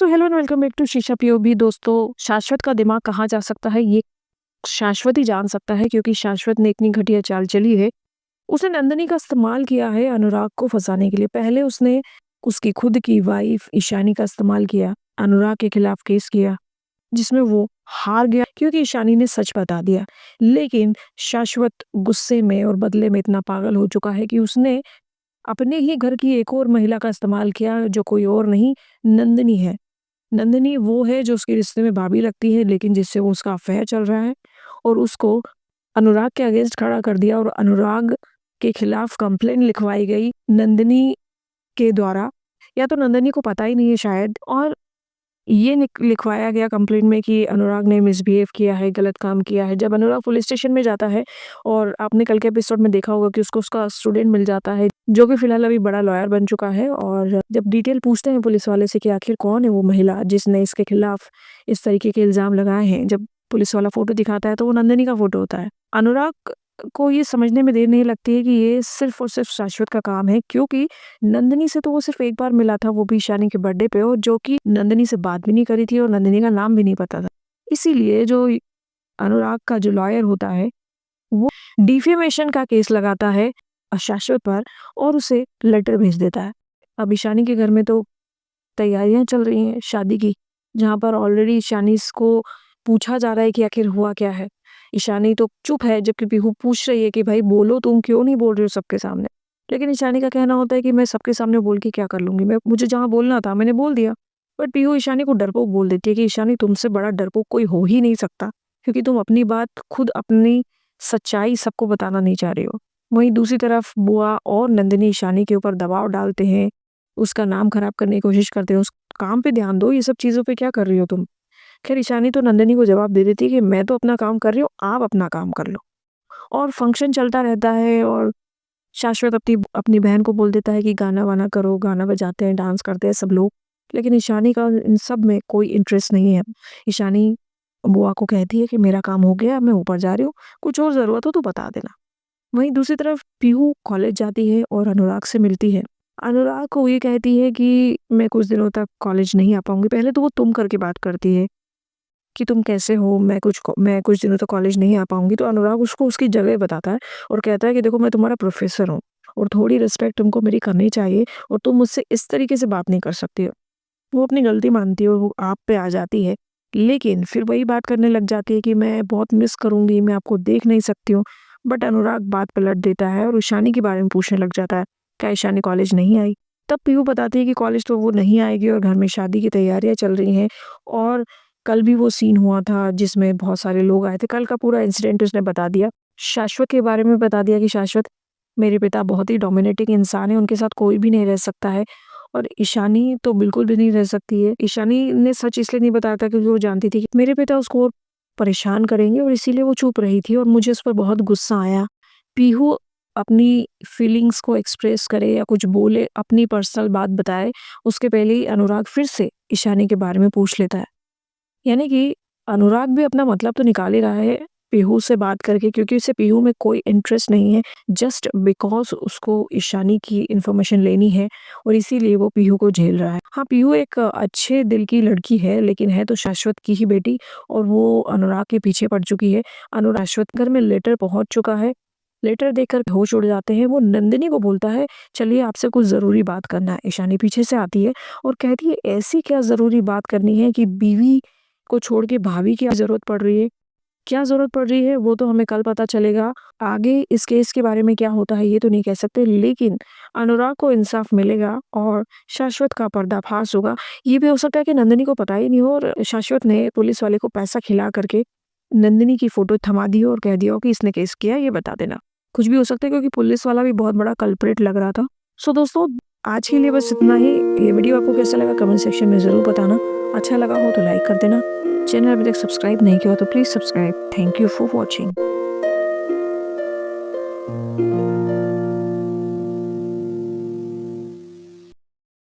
So hello and welcome back to Sheesha POV. दोस्तों, शाश्वत का दिमाग कहाँ जा सकता है ये शाश्वत ही जान सकता है, क्योंकि शाश्वत ने इतनी घटिया चाल चली है। उसने नंदिनी का इस्तेमाल किया है अनुराग को फंसाने के लिए। पहले उसने उसकी खुद की वाइफ ईशानी का इस्तेमाल किया, अनुराग के खिलाफ केस किया, जिसमें वो हार गया क्योंकि ईशानी ने सच बता दिया। लेकिन शाश्वत गुस्से में और बदले में इतना पागल हो चुका है कि उसने अपने ही घर की एक और महिला का इस्तेमाल किया, जो कोई और नहीं, नंदिनी है। नंदिनी वो है जो उसके रिश्ते में भाभी लगती है, लेकिन जिससे वो उसका अफेयर चल रहा है, और उसको अनुराग के अगेंस्ट खड़ा कर दिया और अनुराग के खिलाफ कंप्लेंट लिखवाई गई नंदिनी के द्वारा। या तो नंदिनी को पता ही नहीं है शायद, और ये लिखवाया गया कंप्लेंट में कि अनुराग ने मिसबिहेव किया है, गलत काम किया है। जब अनुराग पुलिस स्टेशन में जाता है, और आपने कल के एपिसोड में देखा होगा कि उसको उसका स्टूडेंट मिल जाता है, जो कि फिलहाल अभी बड़ा लॉयर बन चुका है। और जब डिटेल पूछते हैं पुलिस वाले से कि आखिर कौन है वो महिला जिसने इसके खिलाफ इस तरीके के इल्जाम लगाए हैं, जब पुलिस वाला फोटो दिखाता है तो वो नंदिनी का फोटो होता है। अनुराग को ये समझने में देर नहीं लगती है कि ये सिर्फ और सिर्फ शाश्वत का काम है, क्योंकि नंदिनी से तो वो सिर्फ एक बार मिला था, वो भी ईशानी के बर्थडे पे, और जो कि नंदिनी से बात भी नहीं करी थी और नंदिनी का नाम भी नहीं पता था। इसीलिए जो अनुराग का जो लॉयर होता है, वो डिफेमेशन का केस लगाता है शाश्वत पर और उसे लेटर भेज देता है। अब ईशानी के घर में तो तैयारियां चल रही हैं शादी की, जहाँ पर ऑलरेडी ईशानी को पूछा जा रहा है कि आखिर हुआ क्या है। ईशानी तो चुप है, जबकि पीहू पूछ रही है कि भाई बोलो, तुम क्यों नहीं बोल रहे हो सबके सामने। लेकिन ईशानी का कहना होता है कि मैं सबके सामने बोल के क्या कर लूंगी, मैं मुझे जहाँ बोलना था मैंने बोल दिया। बट पीहू ईशानी को डरपोक बोल देती है कि ईशानी, तुमसे बड़ा डरपोक कोई हो ही नहीं सकता, क्योंकि तुम अपनी बात खुद, अपनी सच्चाई सबको बताना नहीं चाह रही हो। वहीं दूसरी तरफ बुआ और नंदिनी ईशानी के ऊपर दबाव डालते हैं, उसका नाम खराब करने की कोशिश करते हैं। उस काम पे ध्यान दो, ये सब चीज़ों पे क्या कर रही हो तुम। खैर, ईशानी तो नंदिनी को जवाब दे देती है कि मैं तो अपना काम कर रही हूँ, आप अपना काम कर लो। और फंक्शन चलता रहता है, और शाश्वत अपनी अपनी बहन को बोल देता है कि गाना वाना करो, गाना बजाते हैं, डांस करते हैं सब लोग। लेकिन ईशानी का इन सब में कोई इंटरेस्ट नहीं है। ईशानी बुआ को कहती है कि मेरा काम हो गया, मैं ऊपर जा रही हूँ, कुछ और ज़रूरत हो तो बता देना। वहीं दूसरी तरफ पीहू कॉलेज जाती है और अनुराग से मिलती है। अनुराग को ये कहती है कि मैं कुछ दिनों तक कॉलेज नहीं आ पाऊंगी। पहले तो वो तुम करके बात करती है कि तुम कैसे हो, मैं कुछ दिनों तक कॉलेज नहीं आ पाऊंगी। तो अनुराग उसको उसकी जगह बताता है और कहता है कि देखो, मैं तुम्हारा प्रोफेसर हूँ और थोड़ी रिस्पेक्ट तुमको मेरी करनी चाहिए, और तुम मुझसे इस तरीके से बात नहीं कर सकती हो। वो अपनी गलती मानती है और वो आप पे आ जाती है, लेकिन फिर वही बात करने लग जाती है कि मैं बहुत मिस करूंगी, मैं आपको देख नहीं सकती हूँ। बट अनुराग बात पलट देता है और ईशानी के बारे में पूछने लग जाता है, क्या ईशानी कॉलेज नहीं आई। तब पीयू बताती है कि कॉलेज तो वो नहीं आएगी और घर में शादी की तैयारियां चल रही हैं, और कल भी वो सीन हुआ था जिसमें बहुत सारे लोग आए थे। कल का पूरा इंसिडेंट उसने बता दिया, शाश्वत के बारे में बता दिया कि शाश्वत, मेरे पिता बहुत ही डोमिनेटिंग इंसान है, उनके साथ कोई भी नहीं रह सकता है, और ईशानी तो बिल्कुल भी नहीं रह सकती है। ईशानी ने सच इसलिए नहीं बताया था क्योंकि वो जानती थी कि मेरे पिता उसको और परेशान करेंगे, और इसीलिए वो चुप रही थी, और मुझे उस पर बहुत गुस्सा आया। पीहू अपनी फीलिंग्स को एक्सप्रेस करे या कुछ बोले, अपनी पर्सनल बात बताए, उसके पहले ही अनुराग फिर से ईशानी के बारे में पूछ लेता है। यानी कि अनुराग भी अपना मतलब तो निकाल ही रहा है पीहू से बात करके, क्योंकि उसे पीहू में कोई इंटरेस्ट नहीं है, जस्ट बिकॉज उसको ईशानी की इन्फॉर्मेशन लेनी है, और इसीलिए वो पीहू को झेल रहा है। हाँ, पीहू एक अच्छे दिल की लड़की है, लेकिन है तो शाश्वत की ही बेटी, और वो अनुराग के पीछे पड़ चुकी है। अनुराग शाश्वत घर में लेटर पहुंच चुका है। लेटर देखकर होश उड़ जाते हैं। वो नंदिनी को बोलता है, चलिए आपसे कुछ ज़रूरी बात करना है। ईशानी पीछे से आती है और कहती है, ऐसी क्या ज़रूरी बात करनी है कि बीवी को छोड़ के भाभी की ज़रूरत पड़ रही है। क्या ज़रूरत पड़ रही है वो तो हमें कल पता चलेगा। आगे इस केस के बारे में क्या होता है ये तो नहीं कह सकते, लेकिन अनुराग को इंसाफ मिलेगा और शाश्वत का पर्दाफाश होगा। ये भी हो सकता है कि नंदिनी को पता ही नहीं हो, और शाश्वत ने पुलिस वाले को पैसा खिला करके नंदिनी की फोटो थमा दी हो और कह दिया हो कि इसने केस किया, ये बता देना। कुछ भी हो सकता है, क्योंकि पुलिस वाला भी बहुत बड़ा कल्प्रिट लग रहा था। सो दोस्तों, आज के लिए बस इतना ही। ये वीडियो आपको कैसा लगा कमेंट सेक्शन में ज़रूर बताना। अच्छा लगा हो तो लाइक कर देना। चैनल अभी तक सब्सक्राइब नहीं किया हो तो please subscribe. Thank you for watching.